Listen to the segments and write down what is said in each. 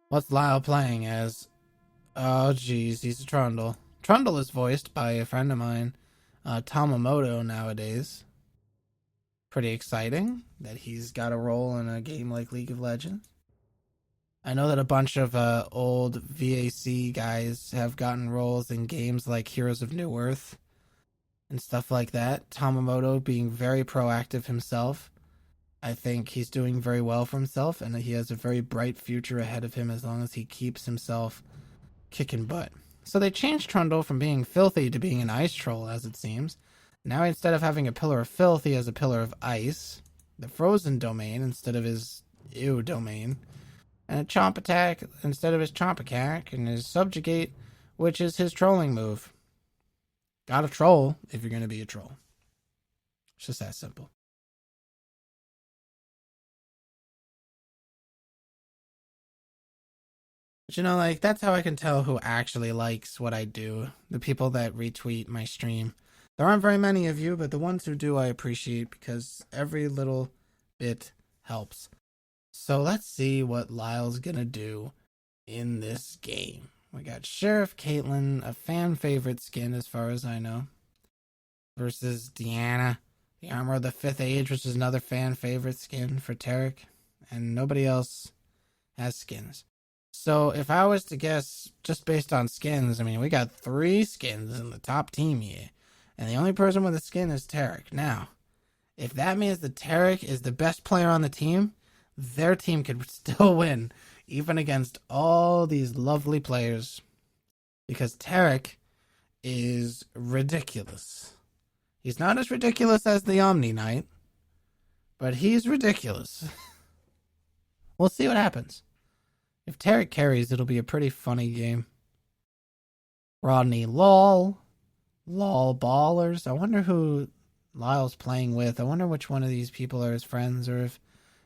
What's Lyle playing as? Oh, geez, he's a Trundle. Trundle is voiced by a friend of mine, Tamamoto, nowadays. Pretty exciting that he's got a role in a game like League of Legends. I know that a bunch of old VAC guys have gotten roles in games like Heroes of New Earth and stuff like that. Tamamoto being very proactive himself. I think he's doing very well for himself, and he has a very bright future ahead of him as long as he keeps himself kicking butt. So they changed Trundle from being filthy to being an ice troll, as it seems. Now instead of having a pillar of filth, he has a pillar of ice, the frozen domain instead of his ew domain, and a chomp attack instead of his chomp attack, and his subjugate, which is his trolling move. Gotta troll if you're gonna be a troll. It's just that simple. But like, that's how I can tell who actually likes what I do. The people that retweet my stream. There aren't very many of you, but the ones who do I appreciate because every little bit helps. So let's see what Lyle's gonna do in this game. We got Sheriff Caitlyn, a fan favorite skin as far as I know, versus Deanna, the Armor of the Fifth Age, which is another fan favorite skin for Tarek, and nobody else has skins. So if I was to guess just based on skins, I mean, we got 3 skins in the top team here, and the only person with a skin is Tarek. Now, if that means that Tarek is the best player on the team, their team could still win, even against all these lovely players, because Tarek is ridiculous. He's not as ridiculous as the Omni Knight, but he's ridiculous. We'll see what happens. If Tarek carries, it'll be a pretty funny game. Rodney lol. Lol ballers. I wonder who Lyle's playing with. I wonder which one of these people are his friends, or if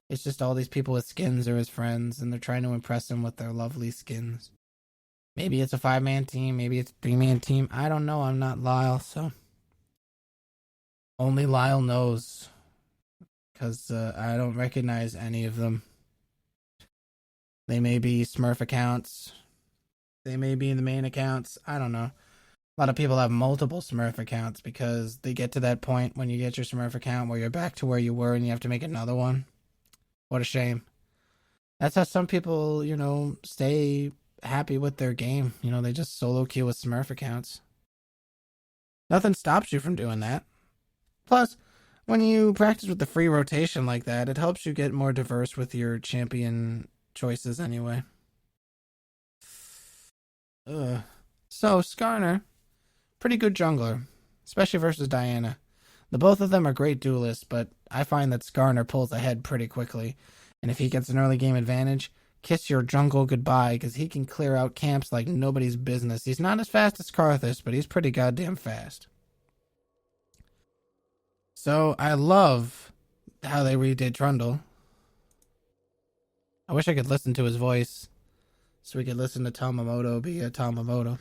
it's just all these people with skins are his friends and they're trying to impress him with their lovely skins. Maybe it's a 5-man team, maybe it's a 3-man team. I don't know. I'm not Lyle, so only Lyle knows, because I don't recognize any of them. They may be Smurf accounts. They may be in the main accounts. I don't know. A lot of people have multiple Smurf accounts because they get to that point when you get your Smurf account where you're back to where you were and you have to make another one. What a shame. That's how some people, stay happy with their game. They just solo queue with Smurf accounts. Nothing stops you from doing that. Plus, when you practice with the free rotation like that, it helps you get more diverse with your champion choices anyway. So, Skarner, pretty good jungler, especially versus Diana. The both of them are great duelists, but I find that Skarner pulls ahead pretty quickly. And if he gets an early game advantage, kiss your jungle goodbye, because he can clear out camps like nobody's business. He's not as fast as Karthus, but he's pretty goddamn fast. So I love how they redid Trundle. I wish I could listen to his voice so we could listen to Tamamoto be a Tamamoto.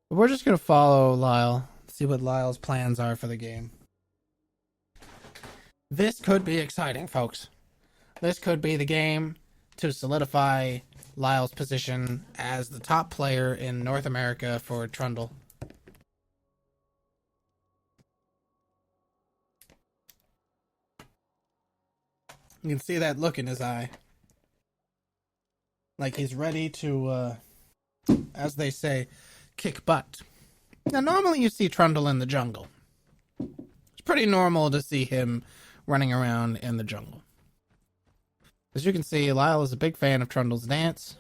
But we're just going to follow Lyle, see what Lyle's plans are for the game. This could be exciting, folks. This could be the game to solidify Lyle's position as the top player in North America for Trundle. You can see that look in his eye. Like he's ready to, as they say, kick butt. Now, normally you see Trundle in the jungle. It's pretty normal to see him running around in the jungle. As you can see, Lyle is a big fan of Trundle's dance.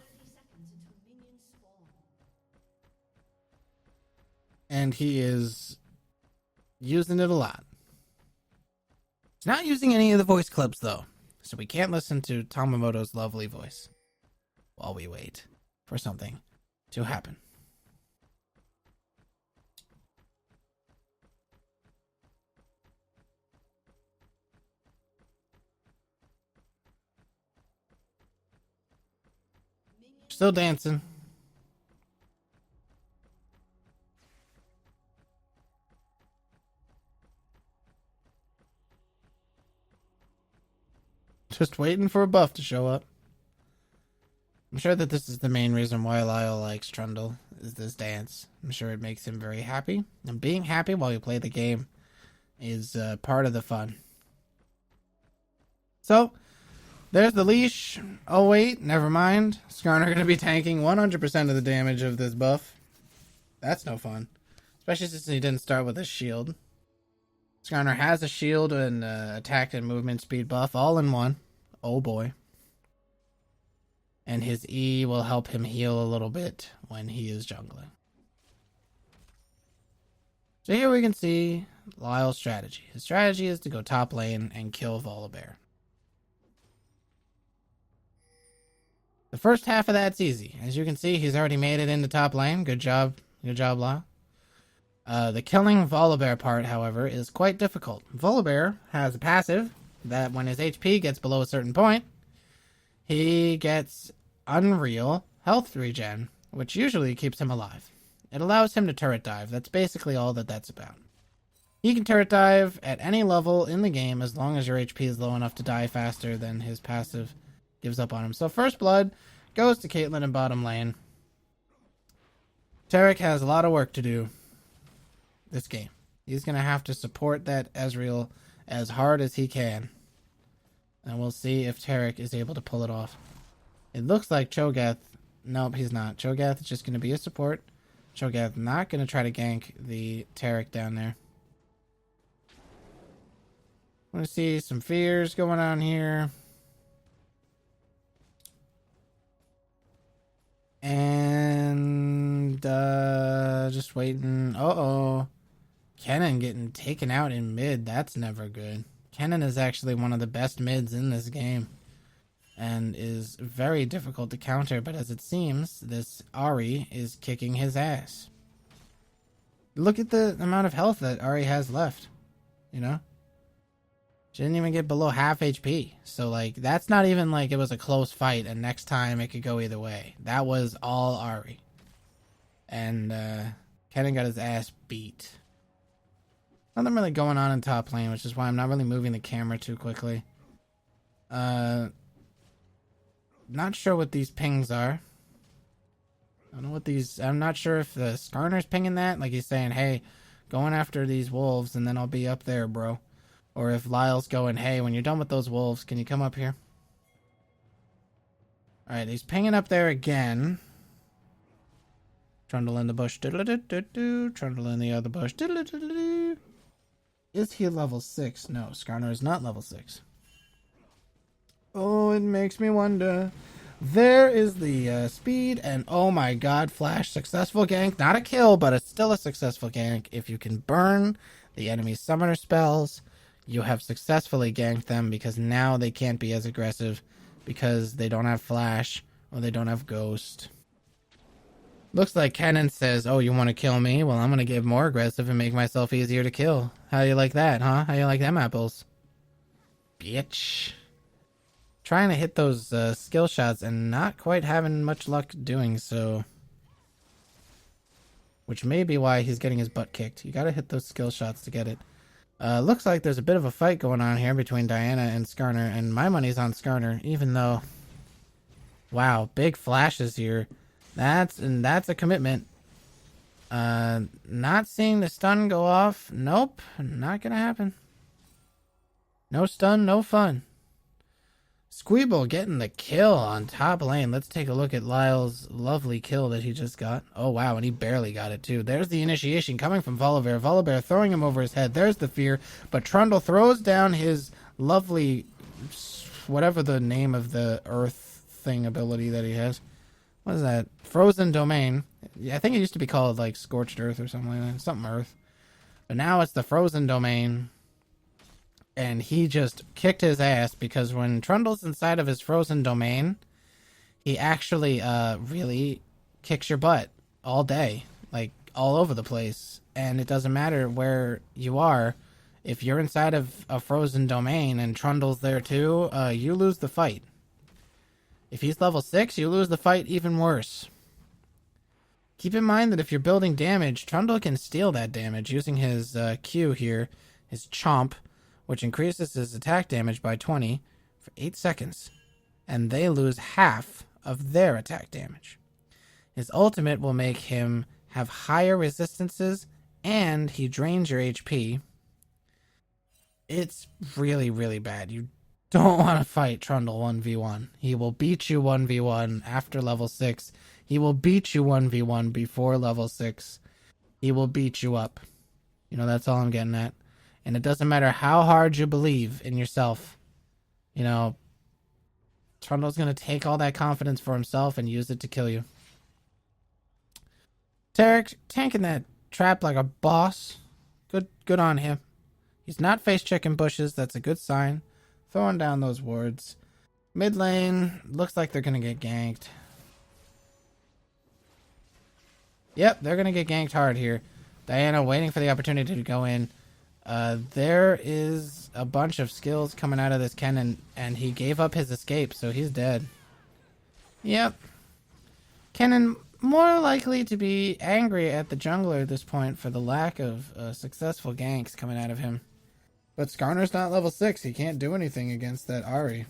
And he is using it a lot. He's not using any of the voice clips, though, so we can't listen to Tamamoto's lovely voice while we wait for something to happen. Still dancing. Just waiting for a buff to show up. I'm sure that this is the main reason why Lyle likes Trundle, is this dance. I'm sure it makes him very happy. And being happy while you play the game is part of the fun. So, there's the leash. Oh wait, never mind. Skarner going to be tanking 100% of the damage of this buff. That's no fun. Especially since he didn't start with a shield. Skarner has a shield and attack and movement speed buff all in one. Oh boy. And his E will help him heal a little bit when he is jungling. So here we can see Lyle's strategy. His strategy is to go top lane and kill Volibear. The first half of that's easy. As you can see, he's already made it into top lane. Good job. Good job, Lyle. The killing Volibear part, however, is quite difficult. Volibear has a passive that when his HP gets below a certain point, he gets unreal health regen, which usually keeps him alive. It allows him to turret dive. That's basically all that that's about. He can turret dive at any level in the game as long as your HP is low enough to die faster than his passive gives up on him. So first blood goes to Caitlyn in bottom lane. Taric has a lot of work to do this game. He's going to have to support that Ezreal as hard as he can. And we'll see if Taric is able to pull it off. It looks like Cho'Gath... Nope, he's not. Cho'Gath is just going to be a support. Cho'Gath not going to try to gank the Taric down there. I want to see some fears going on here. And just waiting. Uh-oh. Kennen getting taken out in mid. That's never good. Kennen is actually one of the best mids in this game. And is very difficult to counter. But as it seems, this Ahri is kicking his ass. Look at the amount of health that Ahri has left. You know? She didn't even get below half HP. So, like, that's not even like it was a close fight and next time it could go either way. That was all Ahri. And, Kennen got his ass beat. Nothing really going on in top lane, which is why I'm not really moving the camera too quickly. Not sure what these pings are. I don't know what these... I'm not sure if the Skarner's pinging that. Like he's saying, hey, going after these wolves and then I'll be up there, bro. Or if Lyle's going, hey, when you're done with those wolves, can you come up here? Alright, he's pinging up there again. Trundle in the bush. Trundle in the other bush. Is he level 6? No, Skarner is not level 6. Oh, it makes me wonder. There is the speed, and oh my god, Flash, successful gank. Not a kill, but it's still a successful gank. If you can burn the enemy's summoner spells, you have successfully ganked them because now they can't be as aggressive because they don't have Flash or they don't have Ghost. Looks like Kennen says, oh, you want to kill me? Well, I'm going to get more aggressive and make myself easier to kill. How you like that, huh? How you like them apples? Bitch. Trying to hit those skill shots and not quite having much luck doing so. Which may be why he's getting his butt kicked. You got to hit those skill shots to get it. Looks like there's a bit of a fight going on here between Diana and Skarner, and my money's on Skarner, even though... Wow, big flashes here. That's a commitment. Not seeing the stun go off. Nope, not gonna happen. No stun, no fun. Squeeble getting the kill on top lane. Let's take a look at Lyle's lovely kill that he just got. Oh, wow, and he barely got it, too. There's the initiation coming from Volibear. Volibear throwing him over his head. There's the fear. But Trundle throws down his lovely, whatever the name of the earth thing ability that he has. What is that? Frozen Domain. I think it used to be called, like, Scorched Earth or something like that. Something Earth. But now it's the Frozen Domain. And he just kicked his ass because when Trundle's inside of his frozen domain, he actually really kicks your butt all day, like all over the place. And it doesn't matter where you are. If you're inside of a frozen domain and Trundle's there too, you lose the fight. If he's level 6, you lose the fight even worse. Keep in mind that if you're building damage, Trundle can steal that damage using his Q here, his Chomp, which increases his attack damage by 20 for 8 seconds. And they lose half of their attack damage. His ultimate will make him have higher resistances, and he drains your HP. It's really, really bad. You don't want to fight Trundle 1v1. He will beat you 1v1 after level 6. He will beat you 1v1 before level 6. He will beat you up. You know, that's all I'm getting at. And it doesn't matter how hard you believe in yourself. You know, Trundle's going to take all that confidence for himself and use it to kill you. Tarek, tanking that trap like a boss. Good on him. He's not face-checking bushes. That's a good sign. Throwing down those wards. Mid lane, looks like they're going to get ganked. Yep, they're going to get ganked hard here. Diana waiting for the opportunity to go in. There is a bunch of skills coming out of this Kennen, and he gave up his escape, so he's dead. Yep. Kennen more likely to be angry at the jungler at this point for the lack of successful ganks coming out of him. But Skarner's not level 6. He can't do anything against that Ahri.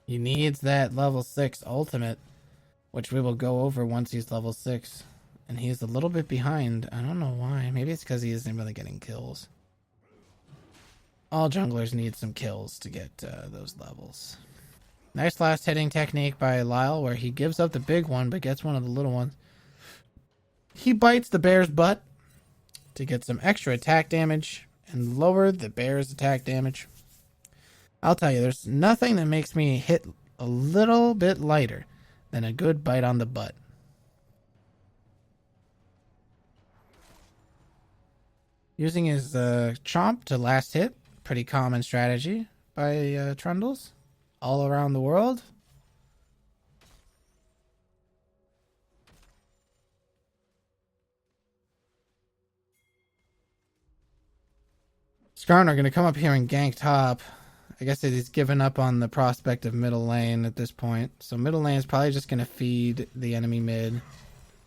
He needs that level 6 ultimate, which we will go over once he's level 6. And he's a little bit behind. I don't know why. Maybe it's because he isn't really getting kills. All junglers need some kills to get those levels. Nice last hitting technique by Lyle, where he gives up the big one but gets one of the little ones. He bites the bear's butt to get some extra attack damage and lower the bear's attack damage. I'll tell you, there's nothing that makes me hit a little bit lighter than a good bite on the butt. Using his chomp to last hit, pretty common strategy by Trundles all around the world. Skarner going to come up here and gank top. I guess that he's given up on the prospect of middle lane at this point. So middle lane is probably just going to feed the enemy mid.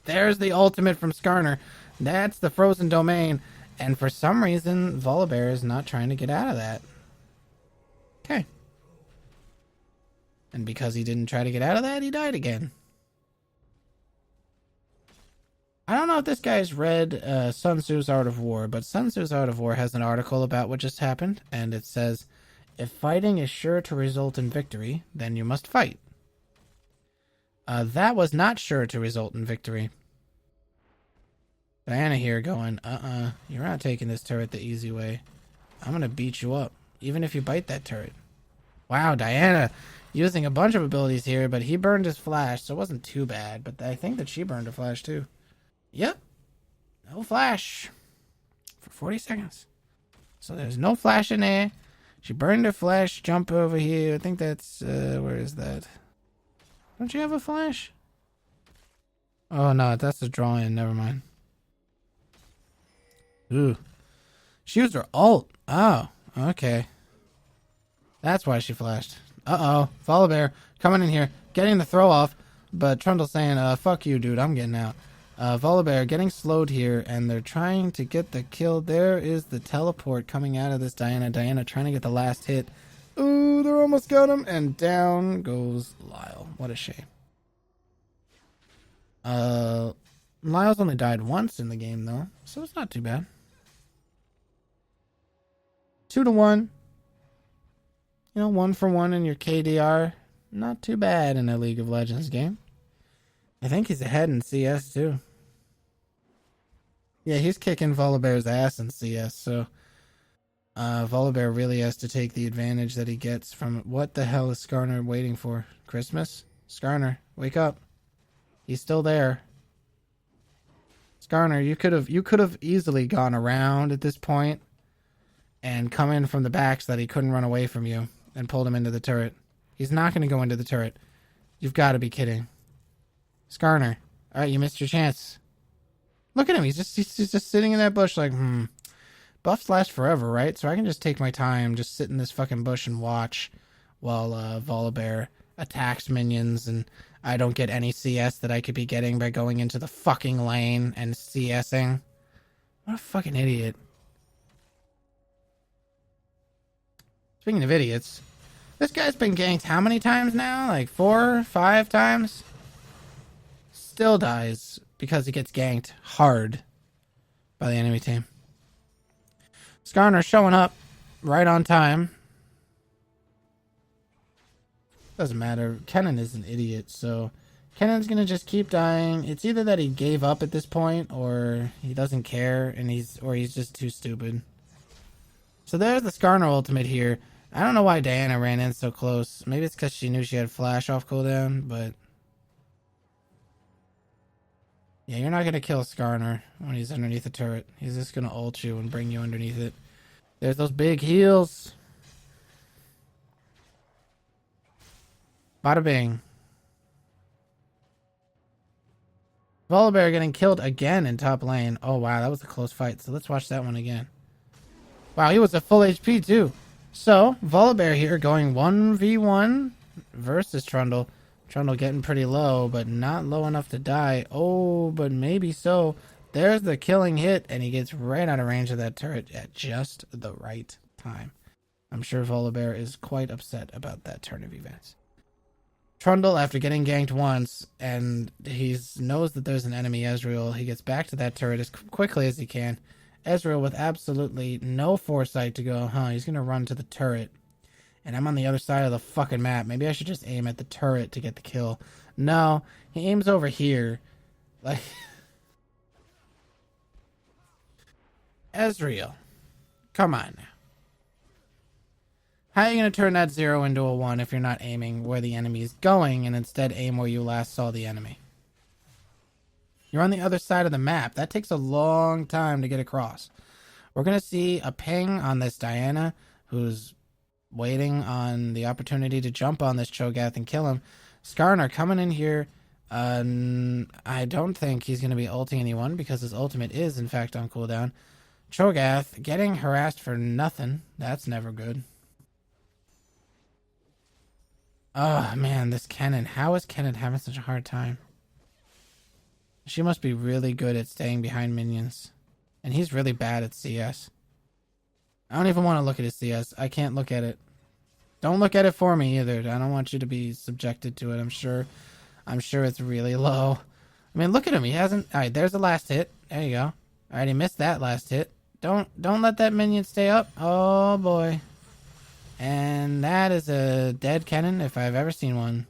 There's the ultimate from Skarner. That's the frozen domain. And for some reason, Volibear is not trying to get out of that. Okay. And because he didn't try to get out of that, he died again. I don't know if this guy's read Sun Tzu's Art of War, but Sun Tzu's Art of War has an article about what just happened, and it says, if fighting is sure to result in victory, then you must fight. That was not sure to result in victory. Diana here going, you're not taking this turret the easy way. I'm going to beat you up, even if you bite that turret. Wow, Diana using a bunch of abilities here, but he burned his flash, so it wasn't too bad. But I think that she burned her flash too. Yep, no flash for 40 seconds. So there's no flash in there. She burned her flash, jump over here. I think that's, where is that? Don't you have a flash? Oh no, that's a draw-in, never mind. Ooh. She used her ult. Oh, okay. That's why she flashed. Uh-oh. Volibear coming in here, getting the throw off, but Trundle saying, fuck you, dude, I'm getting out. Volibear getting slowed here, and they're trying to get the kill. There is the teleport coming out of this Diana. Diana trying to get the last hit. Ooh, they're almost got him, and down goes Lyle. What a shame. Lyle's only died once in the game, though, so it's not too bad. 2-1. You know, 1 for 1 in your KDR. Not too bad in a League of Legends game. I think he's ahead in CS, too. Yeah, he's kicking Volibear's ass in CS, so Volibear really has to take the advantage that he gets from... What the hell is Skarner waiting for? Christmas? Skarner, wake up. He's still there. Skarner, you could have easily gone around at this point and come in from the back so that he couldn't run away from you and pulled him into the turret. He's not going to go into the turret. You've got to be kidding. Skarner. Alright, you missed your chance. Look at him. He's just sitting in that bush like, Buffs last forever, right? So I can just take my time, just sit in this fucking bush and watch while Volibear attacks minions and I don't get any CS that I could be getting by going into the fucking lane and CSing. What a fucking idiot. Speaking of idiots, This guy's been ganked how many times now? Like 4, 5 times? Still dies because he gets ganked hard by the enemy team. Skarner showing up right on time. Doesn't matter. Kennen is an idiot, so Kennen's gonna just keep dying. It's either that he gave up at this point, or he doesn't care, and he's just too stupid. So there's the Skarner ultimate here. I don't know why Diana ran in so close. Maybe it's because she knew she had flash off cooldown, but yeah, you're not gonna kill Skarner when he's underneath the turret. He's just gonna ult you and bring you underneath it. There's those big heals. Bada bing. Volibear getting killed again in top lane. Oh wow, that was a close fight. So let's watch that one again. Wow, he was at full HP too. So Volibear here going 1v1 versus Trundle. Trundle getting pretty low, but not low enough to die. Oh, but maybe so. There's the killing hit, and he gets right out of range of that turret at just the right time. I'm sure Volibear is quite upset about that turn of events. Trundle, after getting ganked once, and he knows that there's an enemy, Ezreal, he gets back to that turret as quickly as he can. Ezreal with absolutely no foresight to go, he's going to run to the turret. And I'm on the other side of the fucking map. Maybe I should just aim at the turret to get the kill. No, he aims over here. Like, Ezreal, come on now. How are you going to turn that 0 into a 1 if you're not aiming where the enemy is going and instead aim where you last saw the enemy? You're on the other side of the map. That takes a long time to get across. We're going to see a ping on this Diana, who's waiting on the opportunity to jump on this Cho'Gath and kill him. Skarner coming in here. I don't think he's going to be ulting anyone because his ultimate is, in fact, on cooldown. Cho'Gath getting harassed for nothing. That's never good. Oh, man, this Kennen. How is Kennen having such a hard time? She must be really good at staying behind minions. And he's really bad at CS. I don't even want to look at his CS. I can't look at it. Don't look at it for me either. I don't want you to be subjected to it. I'm sure it's really low. I mean, look at him. He hasn't... Alright, there's the last hit. There you go. Alright, he missed that last hit. Don't let that minion stay up. Oh, boy. And that is a dead Kennen if I've ever seen one.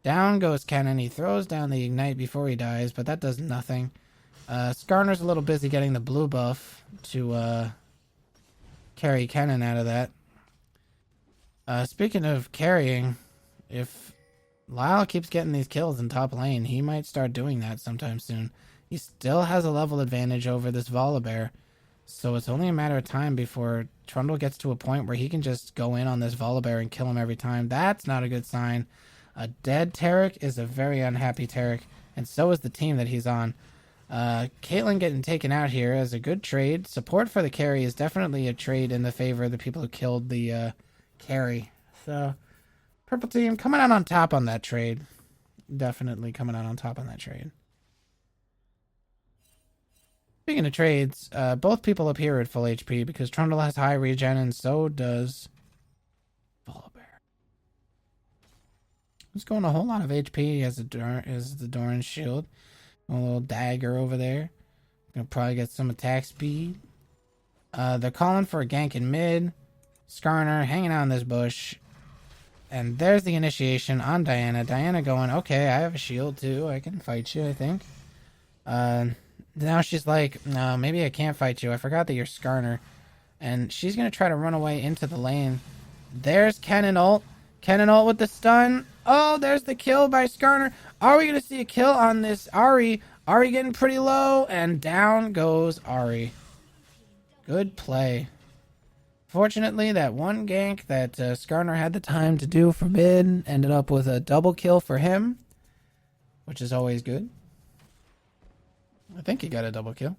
Down goes Kennen. He throws down the ignite before he dies, but that does nothing. Skarner's a little busy getting the blue buff to carry Kennen out of that. Speaking of carrying, if Lyle keeps getting these kills in top lane, he might start doing that sometime soon. He still has a level advantage over this Volibear, so it's only a matter of time before Trundle gets to a point where he can just go in on this Volibear and kill him every time. That's not a good sign. A dead Taric is a very unhappy Taric, and so is the team that he's on. Caitlyn getting taken out here as a good trade. Support for the carry is definitely a trade in the favor of the people who killed the carry. So, purple team coming out on top on that trade. Definitely coming out on top on that trade. Speaking of trades, both people up here are at full HP because Trundle has high regen and so does Volibear. He's going a whole lot of HP. He has the Doran's shield. A little dagger over there. Gonna probably get some attack speed. They're calling for a gank in mid. Skarner hanging out in this bush. And there's the initiation on Diana. Diana going, okay, I have a shield too. I can fight you, I think. Now she's like, no, maybe I can't fight you. I forgot that you're Skarner. And she's going to try to run away into the lane. There's Kennen ult. Kennen ult with the stun. Oh, there's the kill by Skarner. Are we going to see a kill on this Ahri? Ahri getting pretty low. And down goes Ahri. Good play. Fortunately, that one gank that Skarner had the time to do for mid ended up with a double kill for him, which is always good. I think he got a double kill.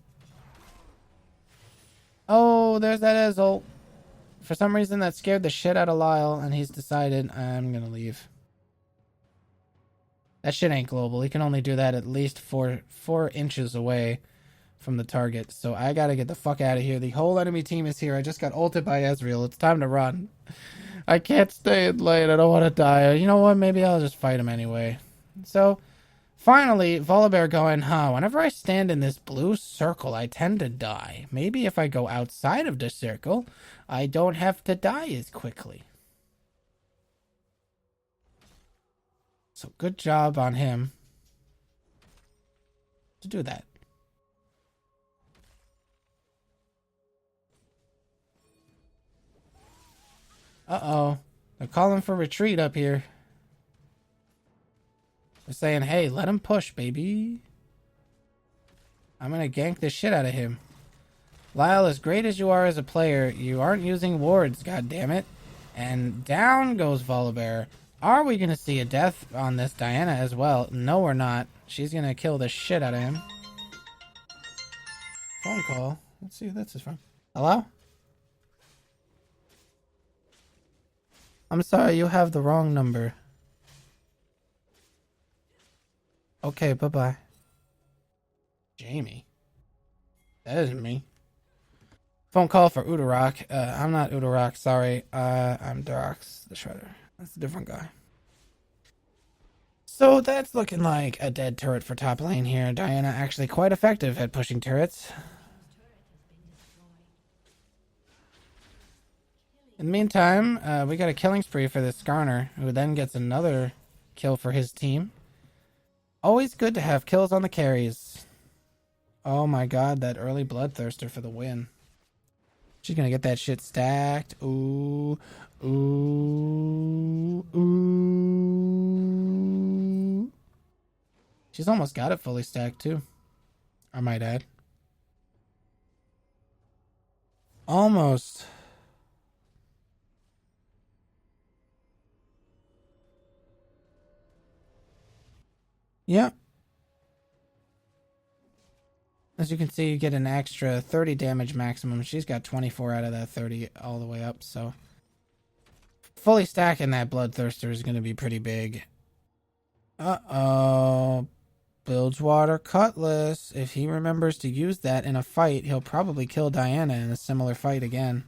Oh, there's that Ez ult. For some reason, that scared the shit out of Lyle, and he's decided, I'm gonna leave. That shit ain't global. He can only do that at least four inches away from the target. So I gotta get the fuck out of here. The whole enemy team is here. I just got ulted by Ezreal. It's time to run. I can't stay in lane. I don't want to die. You know what? Maybe I'll just fight him anyway. So, finally, Volibear going, whenever I stand in this blue circle, I tend to die. Maybe if I go outside of the circle, I don't have to die as quickly. So, good job on him to do that. Uh-oh. They're calling for retreat up here. They're saying, hey, let him push, baby. I'm gonna gank the shit out of him. Lyle, as great as you are as a player, you aren't using wards, goddammit. And down goes Volibear. Are we gonna see a death on this Diana as well? No, we're not. She's gonna kill the shit out of him. Phone call. Let's see who this is from. Hello? I'm sorry, you have the wrong number. Okay, bye-bye. Jamie? That isn't me. Phone call for Udorok. I'm not Udorok, sorry. I'm Durox the Shredder. That's a different guy. So that's looking like a dead turret for top lane here. Diana actually quite effective at pushing turrets. In the meantime, we got a killing spree for this Skarner, who then gets another kill for his team. Always good to have kills on the carries. Oh my god, that early Bloodthirster for the win. She's gonna get that shit stacked. Ooh. Ooh. Ooh. She's almost got it fully stacked too, I might add. Almost. Yep. As you can see, you get an extra 30 damage maximum. She's got 24 out of that 30 all the way up, so fully stacking that Bloodthirster is going to be pretty big. Uh-oh. Bilgewater Cutlass. If he remembers to use that in a fight, he'll probably kill Diana in a similar fight again.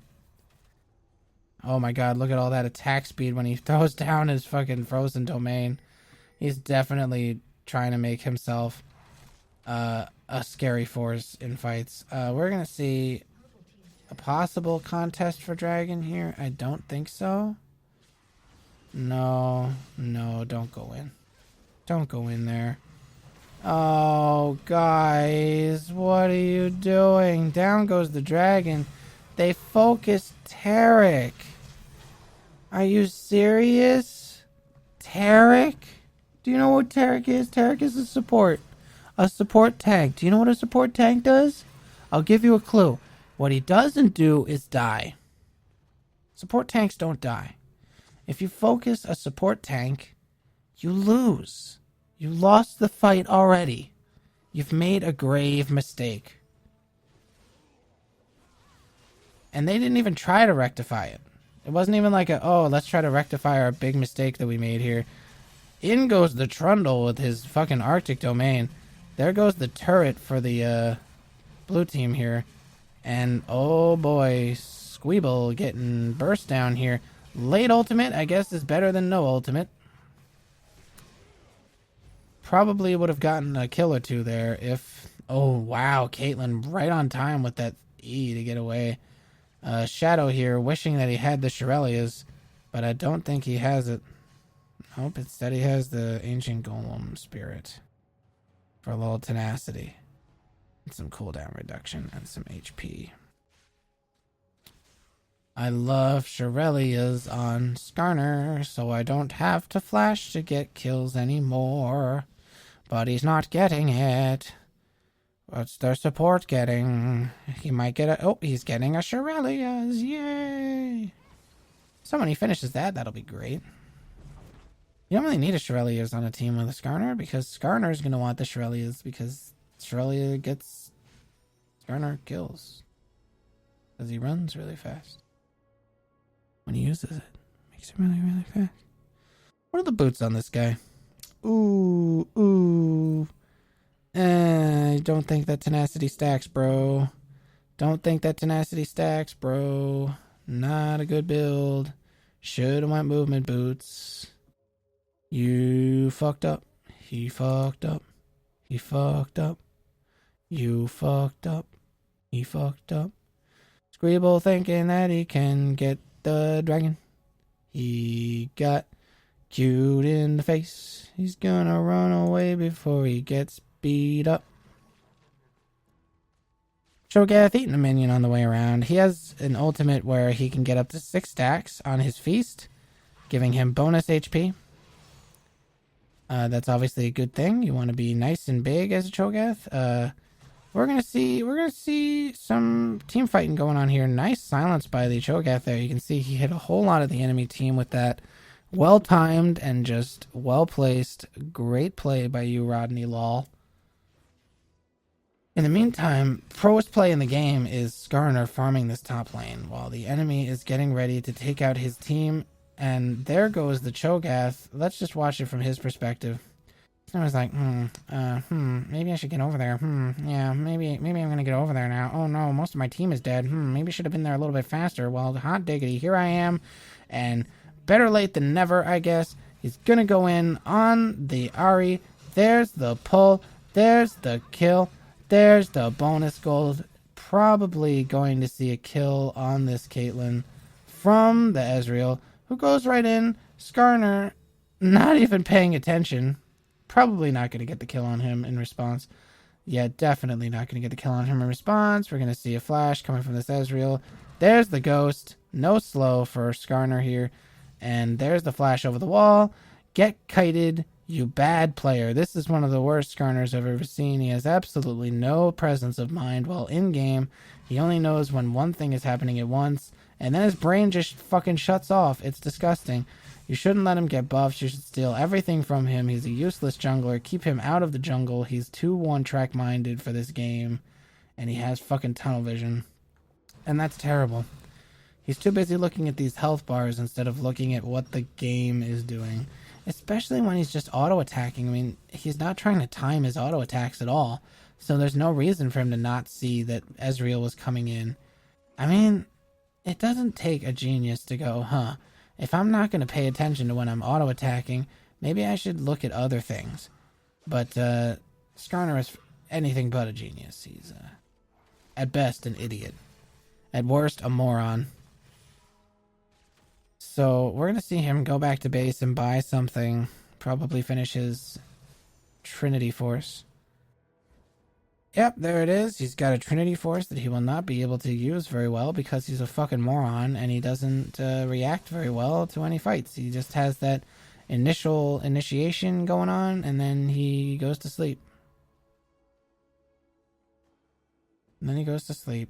Oh my god, look at all that attack speed when he throws down his fucking frozen domain. He's definitely trying to make himself a scary force in fights. We're going to see a possible contest for Dragon here. I don't think so. No, don't go in. Don't go in there. Oh, guys, what are you doing? Down goes the dragon. They focused Tarek. Are you serious? Tarek? Do you know what Tarek is? Tarek is a support tank. Do you know what a support tank does? I'll give you a clue. What he doesn't do is die. Support tanks don't die. If you focus a support tank, you lose. You lost the fight already. You've made a grave mistake. And they didn't even try to rectify it. It wasn't even like let's try to rectify our big mistake that we made here. In goes the Trundle with his fucking Arctic domain. There goes the turret for the blue team here. And oh boy, Squeeble getting burst down here. Late ultimate, I guess, is better than no ultimate. Probably would have gotten a kill or two there if... Oh, wow. Caitlyn right on time with that E to get away. Shadow here wishing that he had the Shirelias, but I don't think he has it. Nope, instead he has the Ancient Golem Spirit for a little tenacity. And some cooldown reduction and some HP. I love Shirelias on Skarner, so I don't have to flash to get kills anymore. But he's not getting it. What's their support getting? He might get a... Oh, he's getting a Shirelias. Yay! So when he finishes that, that'll be great. You don't really need a Shirelias on a team with a Skarner, because Skarner is going to want the Shirelias, because Shirelia gets Skarner kills. Because he runs really fast. When he uses it, makes it really, really fast. What are the boots on this guy? Ooh. I don't think that tenacity stacks, bro. Don't think that tenacity stacks, bro. Not a good build. Should've went movement boots. You fucked up. He fucked up. He fucked up. You fucked up. He fucked up. Scribble thinking that he can get the dragon. He got cute in the face. He's gonna run away before he gets beat up. Cho'Gath eating a minion on the way around. He has an ultimate where he can get up to 6 stacks on his feast, giving him bonus HP. That's obviously a good thing. You want to be nice and big as a Cho'Gath. We're gonna see some team fighting going on here. Nice silence by the Cho'Gath there. You can see he hit a whole lot of the enemy team with that. Well timed and just well placed. Great play by you, Rodney Lyle. In the meantime, proest play in the game is Skarner farming this top lane while the enemy is getting ready to take out his team. And there goes the Cho'Gath. Let's just watch it from his perspective. I was like, maybe I should get over there. Yeah, maybe I'm gonna get over there now. Oh no, most of my team is dead. Maybe I should have been there a little bit faster. Well, hot diggity, here I am. And better late than never, I guess. He's gonna go in on the Ahri. There's the pull. There's the kill. There's the bonus gold. Probably going to see a kill on this Caitlyn from the Ezreal, who goes right in. Skarner, not even paying attention. Probably not going to get the kill on him in response. Yeah, definitely not going to get the kill on him in response. We're going to see a flash coming from this Ezreal. There's the ghost. No slow for Skarner here. And there's the flash over the wall. Get kited, you bad player. This is one of the worst Skarners I've ever seen. He has absolutely no presence of mind while in-game. He only knows when one thing is happening at once. And then his brain just fucking shuts off. It's disgusting. You shouldn't let him get buffs. You should steal everything from him. He's a useless jungler. Keep him out of the jungle. He's too one-track minded for this game. And he has fucking tunnel vision. And that's terrible. He's too busy looking at these health bars instead of looking at what the game is doing. Especially when he's just auto-attacking. I mean, he's not trying to time his auto-attacks at all. So there's no reason for him to not see that Ezreal was coming in. I mean, it doesn't take a genius to go, if I'm not going to pay attention to when I'm auto-attacking, maybe I should look at other things. But Skarner is anything but a genius. He's, at best, an idiot. At worst, a moron. So we're going to see him go back to base and buy something. Probably finish his Trinity Force. Yep, there it is. He's got a Trinity Force that he will not be able to use very well because he's a fucking moron and he doesn't react very well to any fights. He just has that initiation going on and then he goes to sleep. And then he goes to sleep.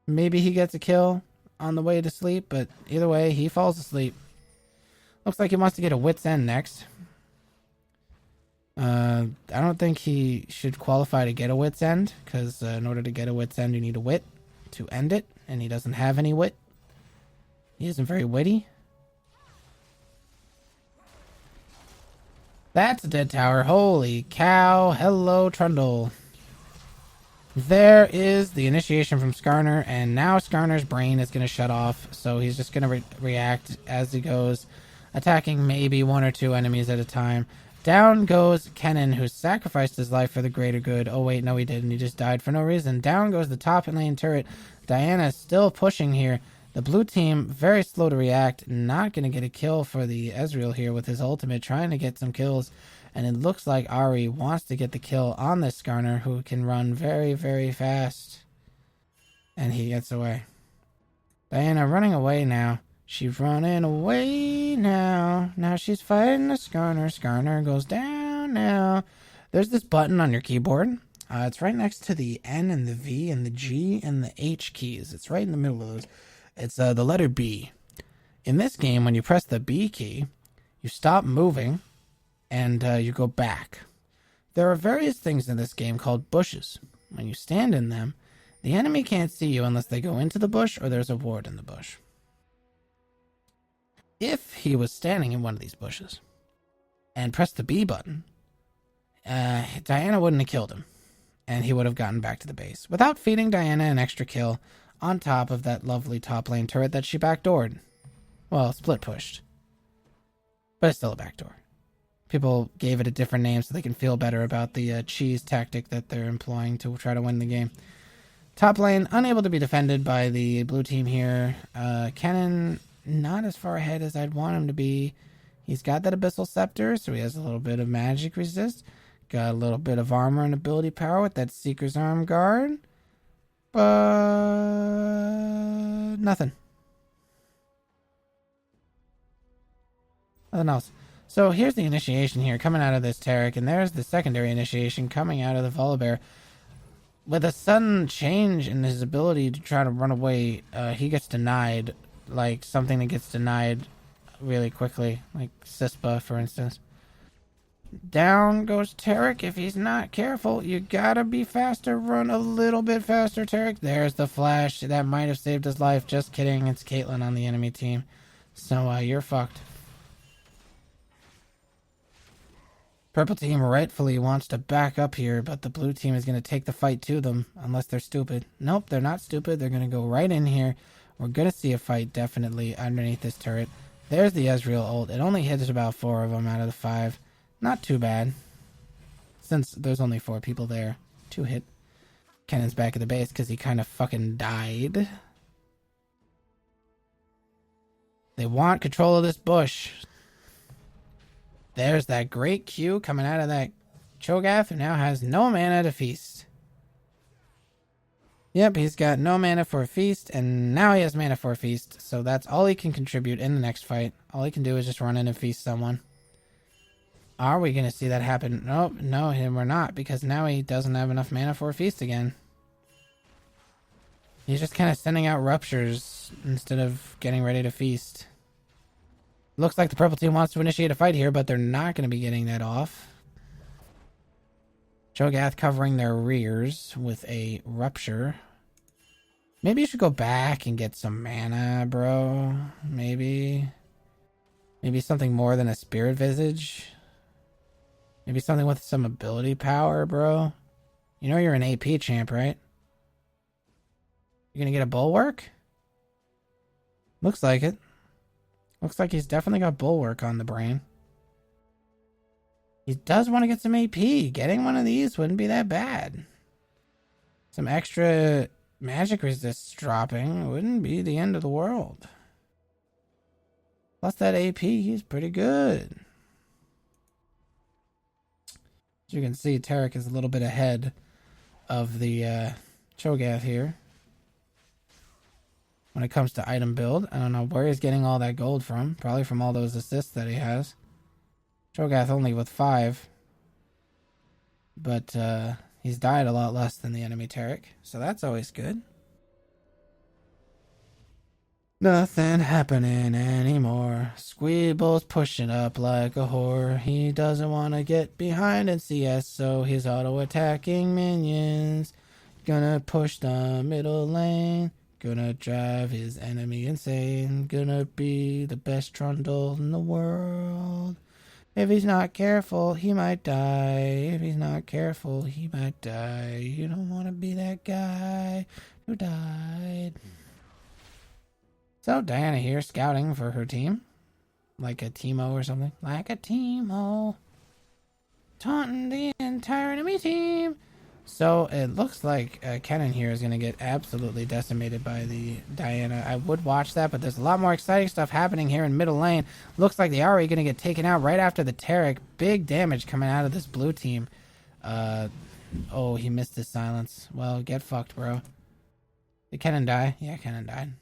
Maybe he gets a kill on the way to sleep, but either way, he falls asleep. Looks like he wants to get a Wit's End next. I don't think he should qualify to get a Wit's End, because in order to get a Wit's End, you need a wit to end it, and he doesn't have any wit. He isn't very witty. That's a dead tower. Holy cow. Hello, Trundle. There is the initiation from Skarner, and now Skarner's brain is going to shut off, so he's just going to react as he goes, attacking maybe 1 or 2 enemies at a time. Down goes Kennen, who sacrificed his life for the greater good. Oh wait, no he didn't. He just died for no reason. Down goes the top lane turret. Diana is still pushing here. The blue team, very slow to react. Not going to get a kill for the Ezreal here with his ultimate, trying to get some kills. And it looks like Ahri wants to get the kill on this Skarner, who can run very, very fast. And he gets away. Diana running away now. She's running away now. Now she's fighting the Skarner. Skarner goes down now. There's this button on your keyboard. It's right next to the N and the V and the G and the H keys. It's right in the middle of those. It's the letter B. In this game, when you press the B key, you stop moving and you go back. There are various things in this game called bushes. When you stand in them, the enemy can't see you unless they go into the bush or there's a ward in the bush. If he was standing in one of these bushes and pressed the B button, Diana wouldn't have killed him, and he would have gotten back to the base. Without feeding Diana an extra kill on top of that lovely top lane turret that she backdoored. Well, split pushed. But it's still a backdoor. People gave it a different name so they can feel better about the cheese tactic that they're employing to try to win the game. Top lane, unable to be defended by the blue team here. Kennen, not as far ahead as I'd want him to be. He's got that Abyssal Scepter, so he has a little bit of magic resist. Got a little bit of armor and ability power with that Seeker's Arm Guard. But nothing. Nothing else. So here's the initiation here coming out of this Taric, and there's the secondary initiation coming out of the Volibear. With a sudden change in his ability to try to run away, he gets denied, like something that gets denied really quickly, like Sispa, for instance. Down goes Taric. If he's not careful, you gotta be faster. Run a little bit faster, Taric. There's the flash. That might have saved his life. Just kidding. It's Caitlyn on the enemy team. So, you're fucked. Purple team rightfully wants to back up here, but the blue team is going to take the fight to them, unless they're stupid. Nope, they're not stupid. They're going to go right in here. We're going to see a fight definitely underneath this turret. There's the Ezreal ult. It only hits about 4 of them out of the 5. Not too bad, since there's only 4 people there. 2 hit. Kennen's back at the base because he kind of fucking died. They want control of this bush. There's that great Q coming out of that Cho'Gath, who now has no mana to feast. Yep, he's got no mana for a feast, and now he has mana for a feast, so that's all he can contribute in the next fight. All he can do is just run in and feast someone. Are we going to see that happen? Nope, no, we're not, because now he doesn't have enough mana for a feast again. He's just kind of sending out ruptures instead of getting ready to feast. Looks like the purple team wants to initiate a fight here, but they're not going to be getting that off. Cho'Gath covering their rears with a rupture. Maybe you should go back and get some mana, bro. Maybe something more than a Spirit Visage. Maybe something with some ability power, bro. You know you're an AP champ, right? You're going to get a Bulwark? Looks like it. Looks like he's definitely got Bulwark on the brain. He does want to get some AP. Getting one of these wouldn't be that bad. Some extra magic resist dropping wouldn't be the end of the world. Plus that AP, he's pretty good. As you can see, Taric is a little bit ahead of the Cho'Gath here. When it comes to item build, I don't know where he's getting all that gold from. Probably from all those assists that he has. Cho'Gath only with 5. But he's died a lot less than the enemy Taric. So that's always good. Nothing happening anymore. Squeeble's pushing up like a whore. He doesn't want to get behind in CS, so he's auto-attacking minions. Gonna push the middle lane. Gonna drive his enemy insane. Gonna be the best Trundle in the world. If he's not careful, he might die. If he's not careful, he might die. You don't want to be that guy who died. So Diana here scouting for her team. Like a Teemo or something. Like a Teemo. Taunting the entire enemy team. So it looks like Kennen here is going to get absolutely decimated by the Diana. I would watch that, but there's a lot more exciting stuff happening here in middle lane. Looks like the Ahri going to get taken out right after the Taric. Big damage coming out of this blue team. Oh, he missed his silence. Well, get fucked, bro. Did Kennen die? Yeah, Kennen died.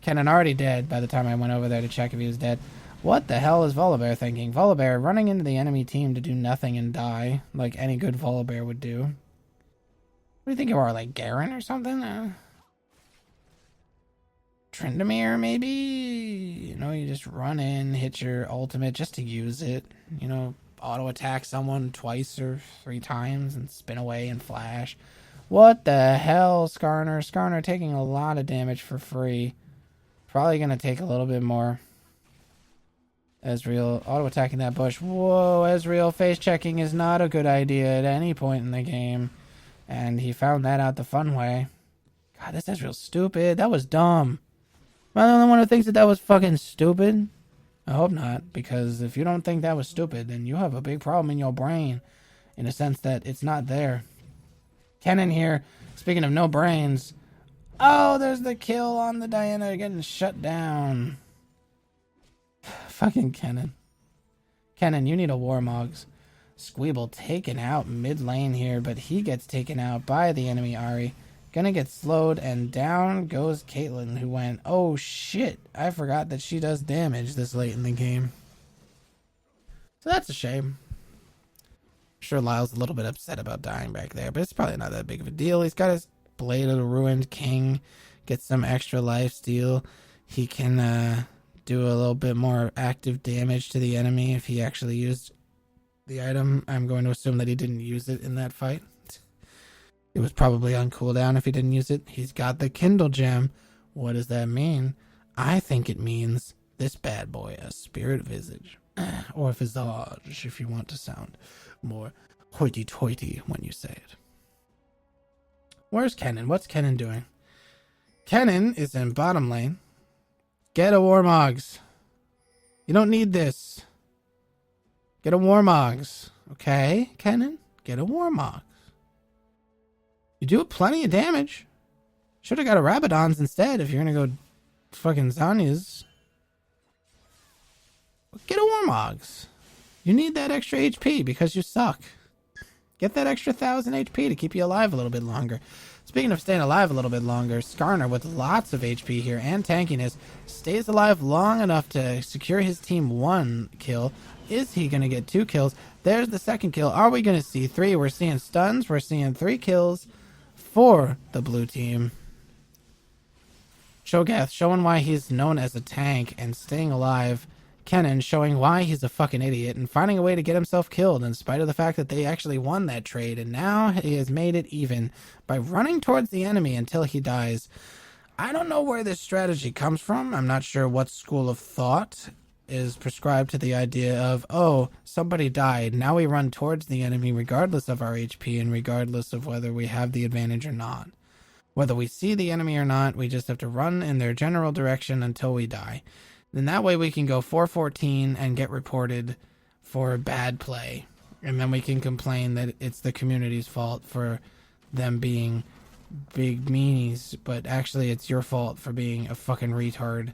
Kennen already dead by the time I went over there to check if he was dead. What the hell is Volibear thinking? Volibear running into the enemy team to do nothing and die, like any good Volibear would do. What do you think you are, like Garen or something? Tryndamere, maybe? You know, you just run in, hit your ultimate just to use it. You know, auto-attack someone twice or 3 times and spin away and flash. What the hell, Skarner? Skarner taking a lot of damage for free. Probably going to take a little bit more. Ezreal auto-attacking that bush. Whoa, Ezreal face-checking is not a good idea at any point in the game. And he found that out the fun way. God, this is real stupid. That was dumb. Am I the only one who thinks that was fucking stupid? I hope not, because if you don't think that was stupid, then you have a big problem in your brain, in a sense that it's not there. Kennen here, speaking of no brains. Oh, there's the kill on the Diana getting shut down. Fucking Kennen. Kennen, you need a Warmogs. Squeeble taken out mid lane here, but he gets taken out by the enemy Ahri. Gonna get slowed, and down goes Caitlyn, who went, oh shit, I forgot that she does damage this late in the game. So that's a shame. I'm sure Lyle's a little bit upset about dying back there, but it's probably not that big of a deal. He's got his Blade of the Ruined King, gets some extra life steal. He can do a little bit more active damage to the enemy if he actually used the item. I'm going to assume that he didn't use it in that fight. It was probably on cooldown if he didn't use it. He's got the Kindle Gem. What does that mean? I think it means this bad boy, a Spirit Visage. Or Visage, if you want to sound more hoity-toity when you say it. Where's Kennen? What's Kennen doing? Kennen is in bottom lane. Get a Warmogs. You don't need this. Get a Warmogs. Okay, Kennen? Get a Warmogs. You do plenty of damage. Should have got a Rabadon's instead if you're going to go fucking Zanya's. Get a Warmogs. You need that extra HP because you suck. Get that extra 1,000 HP to keep you alive a little bit longer. Speaking of staying alive a little bit longer, Skarner with lots of HP here and tankiness stays alive long enough to secure his team 1 kill. Is he going to get 2 kills? There's the second kill. Are we going to see 3? We're seeing stuns. We're seeing 3 kills for the blue team. Cho'Gath showing why he's known as a tank and staying alive. Kennen showing why he's a fucking idiot and finding a way to get himself killed in spite of the fact that they actually won that trade, and now he has made it even by running towards the enemy until he dies. I don't know where this strategy comes from. I'm not sure what school of thought is prescribed to the idea of, oh, somebody died, now we run towards the enemy regardless of our HP and regardless of whether we have the advantage or not. Whether we see the enemy or not, we just have to run in their general direction until we die. Then that way we can go 4-14 and get reported for bad play. And then we can complain that it's the community's fault for them being big meanies, but actually it's your fault for being a fucking retard.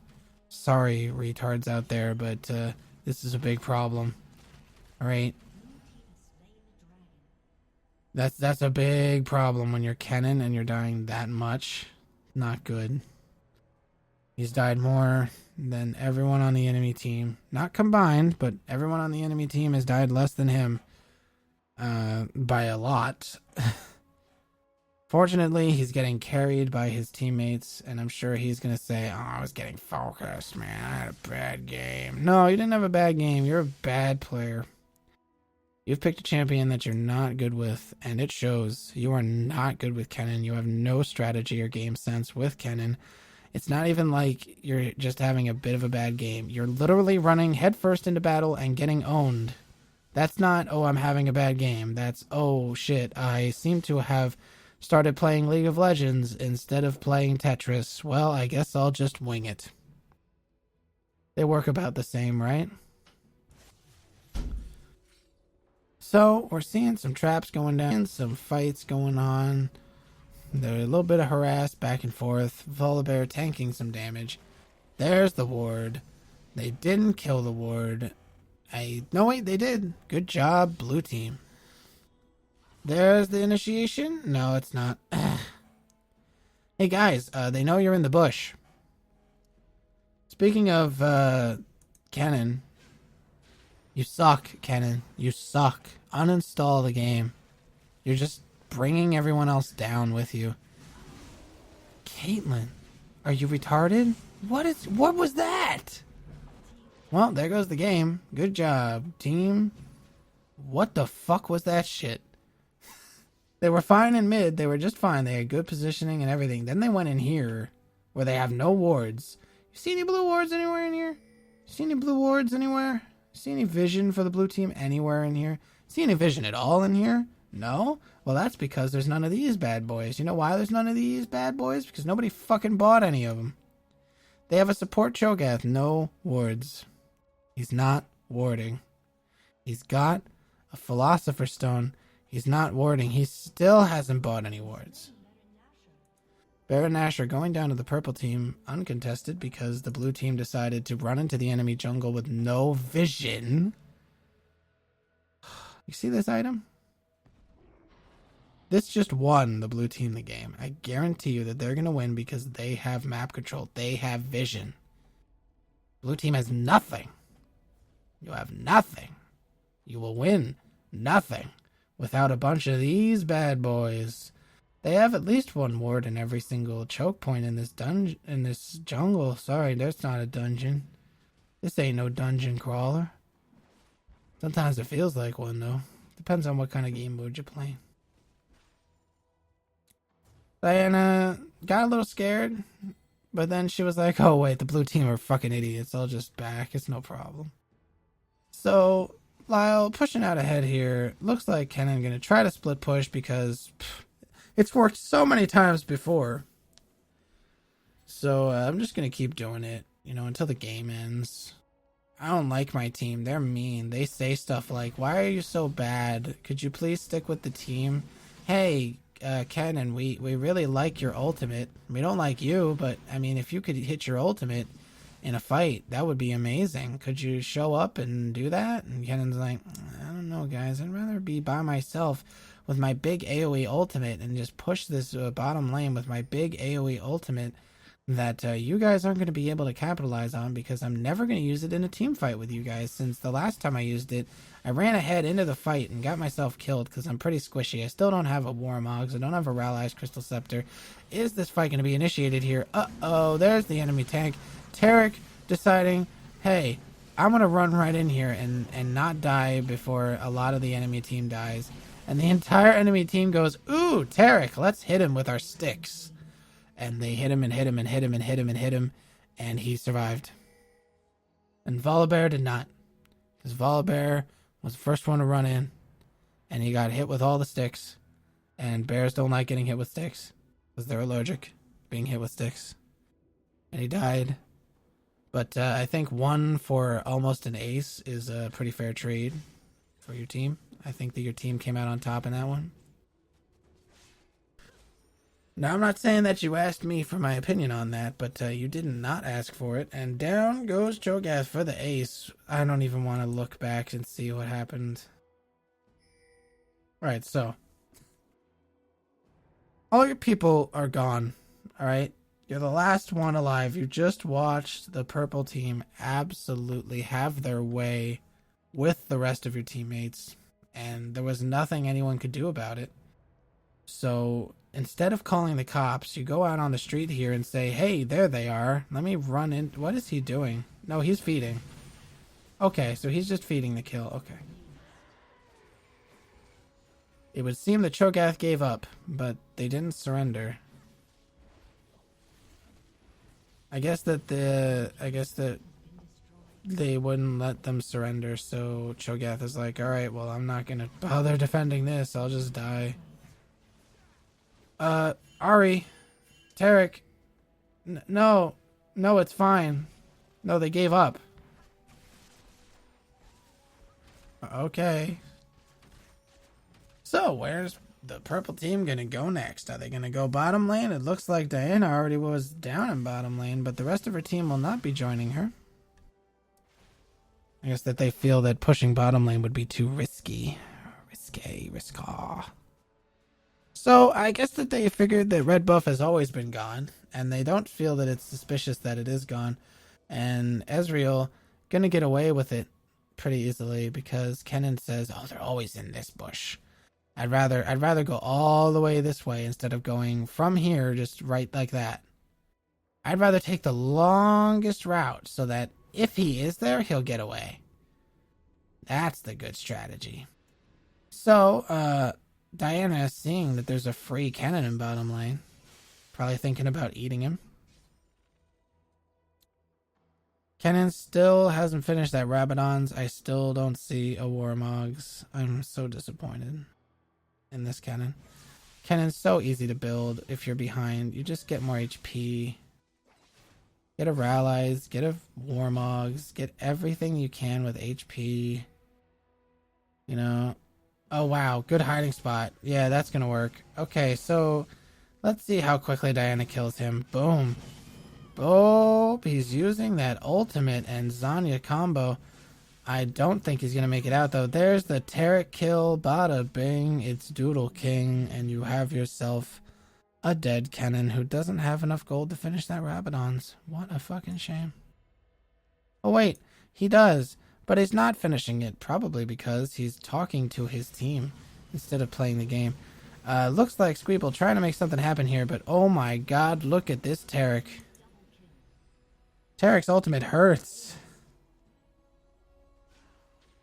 Sorry, retards out there, but this is a big problem. Alright? That's a big problem when you're Kennen and you're dying that much. Not good. He's died more than everyone on the enemy team. Not combined, but everyone on the enemy team has died less than him. By a lot. Fortunately, he's getting carried by his teammates, and I'm sure he's going to say, oh, I was getting focused, man. I had a bad game. No, you didn't have a bad game. You're a bad player. You've picked a champion that you're not good with, and it shows. You are not good with Kennen. You have no strategy or game sense with Kennen. It's not even like you're just having a bit of a bad game. You're literally running headfirst into battle and getting owned. That's not, oh, I'm having a bad game. That's, oh, shit, I seem to have started playing League of Legends instead of playing Tetris. Well, I guess I'll just wing it. They work about the same, right? So, we're seeing some traps going down, some fights going on. There's a little bit of harass back and forth. Volibear tanking some damage. There's the ward. They didn't kill the ward. No, wait, they did. Good job, blue team. There's the initiation. No, it's not. Hey, guys, they know you're in the bush. Speaking of Kennen, you suck, Kennen. You suck. Uninstall the game. You're just bringing everyone else down with you. Caitlyn, are you retarded? What was that? Well, there goes the game. Good job, team. What the fuck was that shit? They were fine in mid. They were just fine. They had good positioning and everything. Then they went in here where they have no wards. You see any blue wards anywhere in here? You see any blue wards anywhere? You see any vision for the blue team anywhere in here? See any vision at all in here? No? Well, that's because there's none of these bad boys. You know why there's none of these bad boys? Because nobody fucking bought any of them. They have a support Cho'Gath, no wards. He's not warding. He's got a Philosopher's Stone. He's not warding. He still hasn't bought any wards. Bear and Nash are going down to the purple team uncontested because the blue team decided to run into the enemy jungle with no vision. You see this item? This just won the blue team the game. I guarantee you that they're going to win because they have map control. They have vision. Blue team has nothing. You have nothing. You will win nothing without a bunch of these bad boys. They have at least one ward in every single choke point in this dungeon, in this jungle. Sorry, that's not a dungeon. This ain't no dungeon crawler. Sometimes it feels like one though. Depends on what kind of game mode you're playing. Diana got a little scared, but then she was like, oh wait, the blue team are fucking idiots. I'll just back. It's no problem. So, Lyle pushing out ahead here. Looks like Kennen going to try to split push because it's worked so many times before. So, I'm just going to keep doing it, until the game ends. I don't like my team. They're mean. They say stuff like, why are you so bad? Could you please stick with the team? Hey, Kennen, we really like your ultimate. We don't like you, but, if you could hit your ultimate in a fight, that would be amazing. Could you show up and do that? And Kennen's like, I don't know, guys. I'd rather be by myself with my big AoE ultimate and just push this bottom lane with my big AoE ultimate that you guys aren't going to be able to capitalize on because I'm never going to use it in a team fight with you guys. Since the last time I used it, I ran ahead into the fight and got myself killed because I'm pretty squishy. I still don't have a Warmogs. I don't have a Rally's Crystal Scepter. Is this fight going to be initiated here? Uh-oh, there's the enemy tank. Tarek deciding, hey, I'm going to run right in here and not die before a lot of the enemy team dies. And the entire enemy team goes, ooh, Tarek, let's hit him with our sticks. And they hit him and hit him and hit him and hit him and hit him, and he survived. And Volibear did not. Because Volibear was the first one to run in, and he got hit with all the sticks. And bears don't like getting hit with sticks, because they're allergic to being hit with sticks. And he died. But I think 1 for almost an ace is a pretty fair trade for your team. I think that your team came out on top in that one. Now, I'm not saying that you asked me for my opinion on that, but you did not ask for it. And down goes Cho'Gath for the ace. I don't even want to look back and see what happened. Alright, so. All your people are gone, alright? You're the last one alive. You just watched the purple team absolutely have their way with the rest of your teammates. And there was nothing anyone could do about it. So instead of calling the cops, you go out on the street here and say, hey, there they are. Let me run in. What is he doing? No, he's feeding. Okay, so he's just feeding the kill. Okay. It would seem that Cho'Gath gave up, but they didn't surrender. I guess that they wouldn't let them surrender, so Cho'Gath is like, alright, well, I'm not gonna bother defending this. I'll just die. Ari, Tarek, no, it's fine. No, they gave up. Okay. So, where's the purple team gonna go next? Are they gonna go bottom lane? It looks like Diana already was down in bottom lane, but the rest of her team will not be joining her. I guess that they feel that pushing bottom lane would be too risky. Risk-aw. So, I guess that they figured that red buff has always been gone, and they don't feel that it's suspicious that it is gone. And Ezreal gonna get away with it pretty easily because Kennen says, oh, they're always in this bush. I'd rather go all the way this way instead of going from here just right like that. I'd rather take the longest route so that if he is there, he'll get away. That's the good strategy. So, Diana is seeing that there's a free Kennen in bottom lane. Probably thinking about eating him. Kennen still hasn't finished that Rabadons. I still don't see a Warmogs. I'm so disappointed. in this cannon. Cannon's so easy to build if you're behind. You just get more HP. Get a Rallies, get a Warmogs, get everything you can with HP. You know. Oh wow, good hiding spot. Yeah, that's gonna work. Okay, so let's see how quickly Diana kills him. Boom. Oh, he's using that ultimate and Zanya combo. I don't think he's gonna make it out though. There's the Taric kill. Bada bing. It's Doodle King, and you have yourself a dead cannon who doesn't have enough gold to finish that Rabadon's. What a fucking shame. Oh wait, he does, but he's not finishing it, probably because he's talking to his team instead of playing the game. Looks like Squeeple trying to make something happen here, but oh my god, look at this Taric. Taric's ultimate hurts.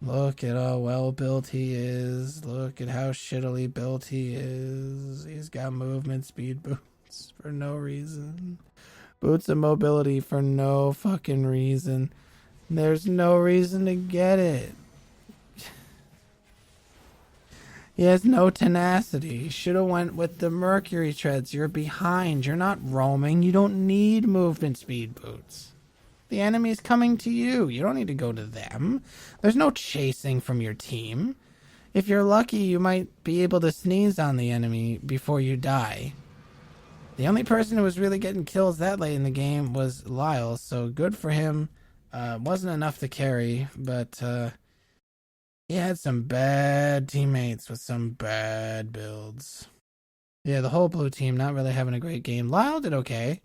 Look at how well built he is. Look at how shittily built he is. He's got movement speed boots for no reason. Boots of mobility for no fucking reason. There's no reason to get it. He has no tenacity. Should have went with the Mercury treads. You're behind. You're not roaming. You don't need movement speed boots. The enemy's coming to you. You don't need to go to them. There's no chasing from your team. If you're lucky, you might be able to sneeze on the enemy before you die. The only person who was really getting kills that late in the game was Lyle, so good for him. Wasn't enough to carry, but he had some bad teammates with some bad builds. Yeah, the whole blue team not really having a great game. Lyle did okay.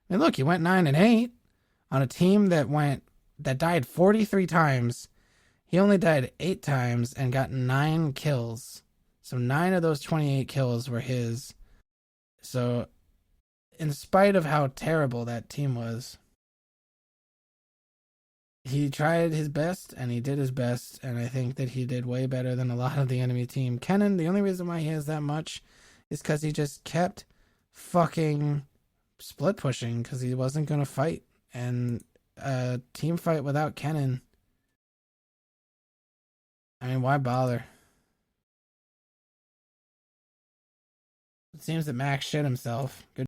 I mean, look, he went 9-8 on a team that died 43 times. He only died 8 times and got 9 kills. So 9 of those 28 kills were his. So in spite of how terrible that team was, he tried his best and he did his best, and I think that he did way better than a lot of the enemy team. Kennen, the only reason why he has that much is because he just kept fucking split pushing because he wasn't going to fight. And a team fight without Kennen, I mean, why bother? It seems that Max shit himself. Good